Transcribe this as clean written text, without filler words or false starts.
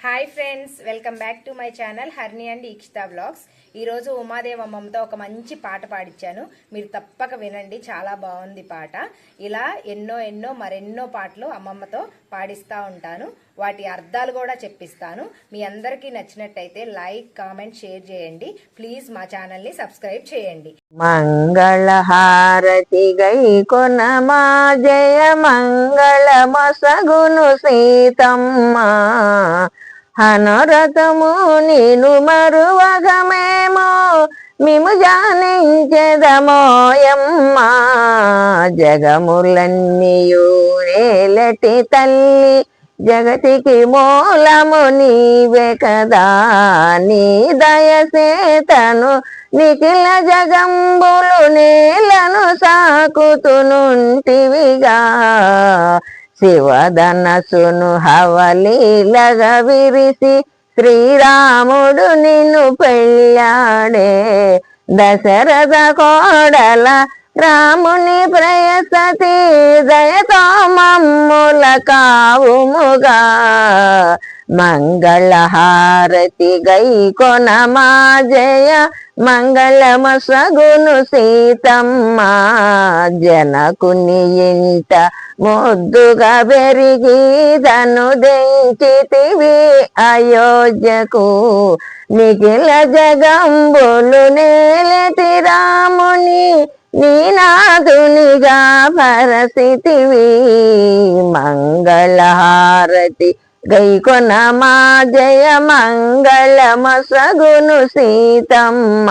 Hi friends, welcome back to my channel Harni and Ikshita vlogs. ఈరోజు ఉమాదేవి అమ్మమ్మతో ఒక మంచి పాట పాడించాను. మీరు తప్పక వినండి, చాలా బాగుంది పాట. ఇలా ఎన్నో మరెన్నో పాటలు అమ్మమ్మతో పాడిస్తూ ఉంటాను. వాటి అర్థాలు కూడా చెప్పిస్తాను. మీ అందరికీ నచ్చినట్టయితే లైక్, కామెంట్, షేర్ చేయండి. ప్లీజ్ మా ఛానల్ని సబ్స్క్రైబ్ చేయండి. మంగళహారతి గై కొనమా జయ మంగళ మసగును సీతమ్మ హనురతము నీను మరువగమేమో మిము జానించెదమోయమ్మ జగములన్నీయు నేలటి తల్లి జగతికి మూలము నీవే కదా నీ దయసేతను నిఖిల జగంబులు నేలను సాకుతునుంటివిగా శివధనసును హవలీలగా విరిసి శ్రీరాముడు నిన్ను పెళ్ళాడే దశరథ కోడల రాముని ప్రయసతి దయతో మమ్ముల కావుముగా మంగళహారతి గై కొనమా జయ మంగళమసగును సీతమ్మ జనకుని ఇంట ముద్దుగా పెరిగి ధను దెంచితివి అయోధ్యకు నిఖిల జగంబులు నేలటి రాముని నీనాథునిగా భరసితివి మంగళహారతి గై కొనమా జయ మంగళమసగును సీతమ్మ.